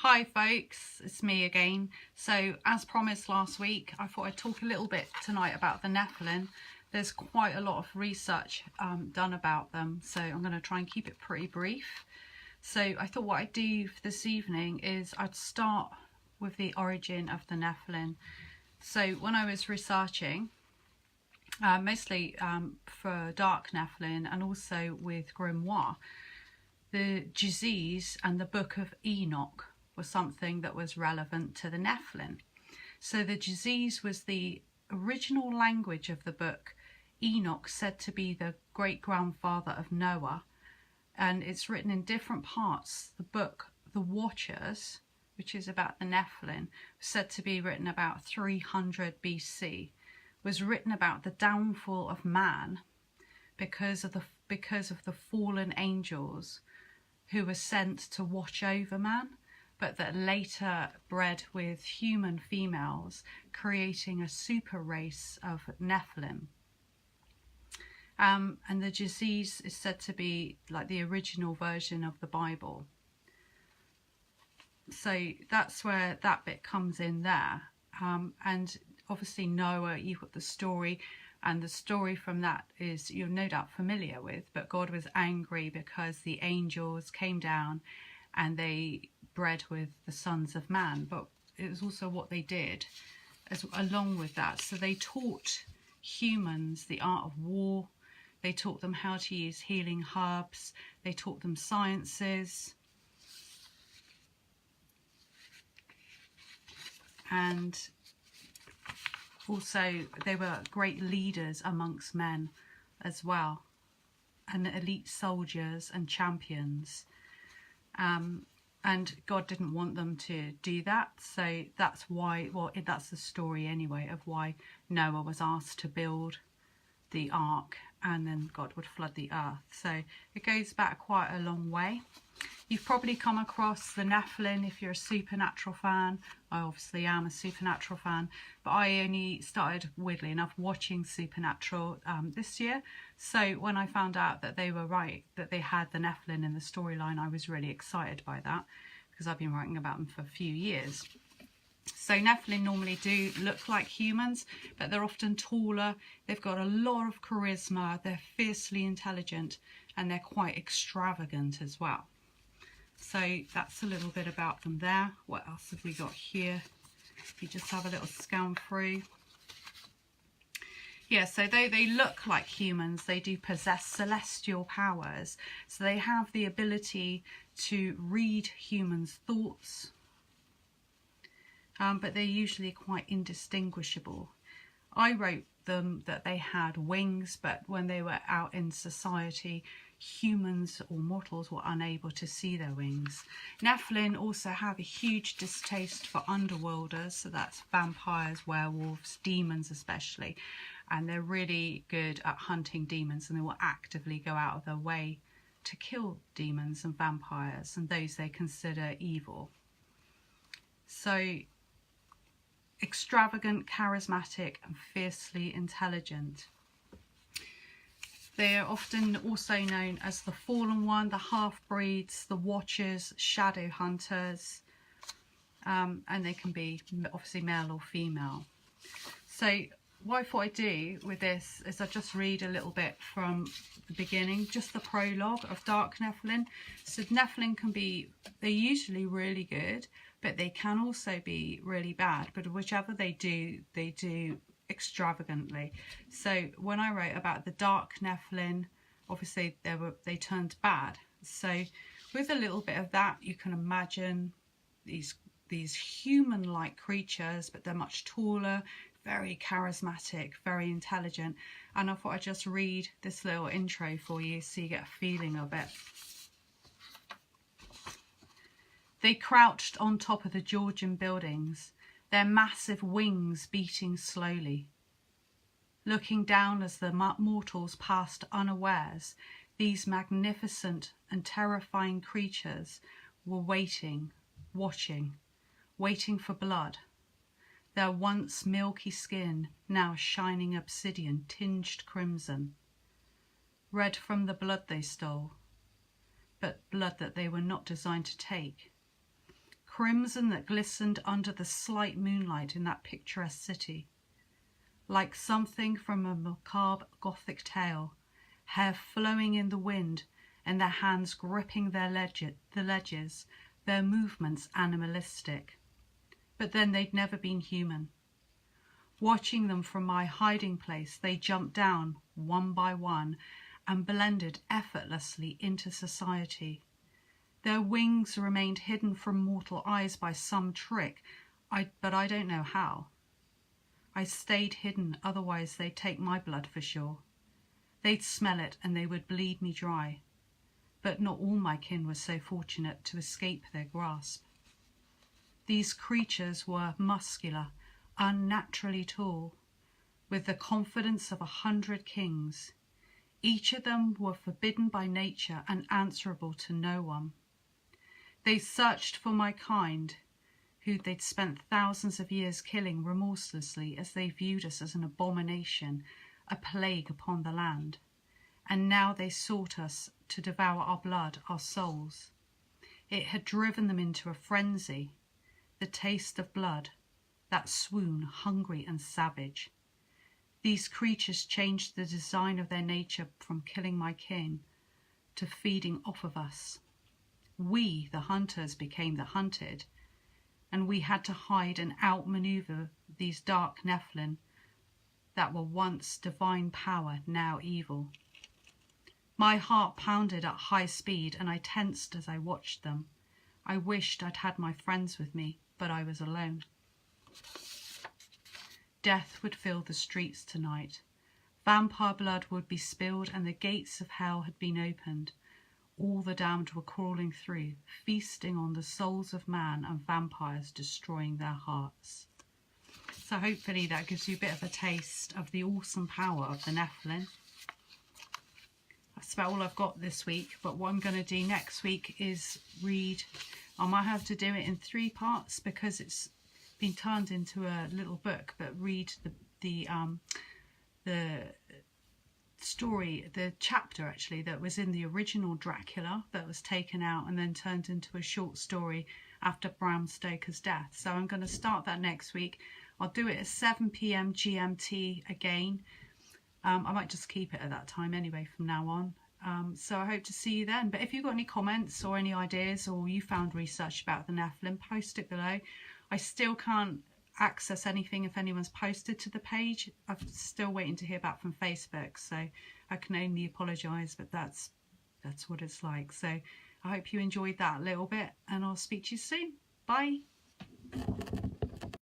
Hi folks, it's me again. So as promised last week, I thought I'd talk a little bit tonight about the Nephilim. There's quite a lot of research done about them, so I'm going to try and keep it pretty brief. So I thought what I'd do for this evening is I'd start with the origin of the Nephilim. So when I was researching, mostly for Dark Nephilim and also with Grimoire, the disease and the Book of Enoch was something that was relevant to the Nephilim. So the disease was the original language of the book. Enoch said to be the great-grandfather of Noah, and it's written in different parts. The book, The Watchers, which is about the Nephilim, said to be written about 300 BC, was written about the downfall of man because of the fallen angels who were sent to watch over man, but that later bred with human females, creating a super race of Nephilim. And the disease is said to be like the original version of the Bible. So that's where that bit comes in there. And obviously Noah, you've got the story, and the story from that is you're no doubt familiar with, but God was angry because the angels came down and they bred with the sons of man, but it was also what they did along with that. So they taught humans the art of war, they taught them how to use healing herbs, they taught them sciences, and also they were great leaders amongst men as well, and elite soldiers and champions. And God didn't want them to do that, so that's why, well, that's the story anyway of why Noah was asked to build the ark, and then God would flood the earth. So it goes back quite a long way. You've probably come across the Nephilim if you're a supernatural fan. I obviously am a supernatural fan, but I only started, weirdly enough, watching Supernatural this year. So when I found out that they were right, that they had the Nephilim in the storyline, I was really excited by that because I've been writing about them for a few years. So Nephilim normally do look like humans, but they're often taller. They've got a lot of charisma. They're fiercely intelligent, and they're quite extravagant as well. So that's a little bit about them there. What else have we got here? If you just have a little scan through. Yeah, so though they look like humans, they do possess celestial powers. So they have the ability to read humans' thoughts, but they're usually quite indistinguishable. I wrote them that they had wings, but when they were out in society, humans or mortals were unable to see their wings. Nephilim also have a huge distaste for underworlders, so that's vampires, werewolves, demons especially, and they're really good at hunting demons, and they will actively go out of their way to kill demons and vampires and those they consider evil. So extravagant, charismatic, and fiercely intelligent. They are often also known as the Fallen One, the half-breeds, the Watchers, shadow hunters, and they can be obviously male or female. So what I thought I'd do with this is I just read a little bit from the beginning, just the prologue of Dark Nephilim. So Nephilim can be, they're usually really good, but they can also be really bad, but whichever they do extravagantly. So when I wrote about the Dark Nephilim, obviously they turned bad. So with a little bit of that, you can imagine these human-like creatures, but they're much taller, very charismatic, very intelligent. And I thought I'd just read this little intro for you so you get a feeling of it. They crouched on top of the Georgian buildings, their massive wings beating slowly. Looking down as the mortals passed unawares, these magnificent and terrifying creatures were waiting, watching, waiting for blood. Their once milky skin now shining obsidian, tinged crimson. Red from the blood they stole, but blood that they were not designed to take. crimson that glistened under the slight moonlight in that picturesque city. Like something from a macabre Gothic tale, hair flowing in the wind and their hands gripping the ledges, their movements animalistic. But then they'd never been human. Watching them from my hiding place, they jumped down one by one and blended effortlessly into society. Their wings remained hidden from mortal eyes by some trick, but I don't know how. I stayed hidden, otherwise they'd take my blood for sure. They'd smell it and they would bleed me dry. But not all my kin was so fortunate to escape their grasp. These creatures were muscular, unnaturally tall, with the confidence of 100 kings. Each of them were forbidden by nature and answerable to no one. They searched for my kind, who they'd spent thousands of years killing remorselessly as they viewed us as an abomination, a plague upon the land. And now they sought us to devour our blood, our souls. It had driven them into a frenzy, the taste of blood, that swoon, hungry and savage. These creatures changed the design of their nature from killing my kin to feeding off of us. We, the hunters, became the hunted, and we had to hide and outmaneuver these dark Nephilim that were once divine power, now evil. My heart pounded at high speed and I tensed as I watched them. I wished I'd had my friends with me, but I was alone. Death would fill the streets tonight. Vampire blood would be spilled and the gates of hell had been opened. All the damned were crawling through, feasting on the souls of man and vampires, destroying their hearts. So hopefully that gives you a bit of a taste of the awesome power of the Nephilim. That's about all I've got this week, but what I'm going to do next week is read. I might have to do it in 3 parts because it's been turned into a little book, but read the story, the chapter actually that was in the original Dracula that was taken out and then turned into a short story after Bram Stoker's death. So I'm going to start that next week. I'll do it at 7 p.m. GMT again. I might just keep it at that time anyway from now on. So I hope to see you then. But if you've got any comments or any ideas, or you found research about the Nephilim, post it below. I still can't access anything if anyone's posted to the page. I'm still waiting to hear back from Facebook, so I can only apologise, but that's what it's like. So I hope you enjoyed that a little bit, and I'll speak to you soon. Bye.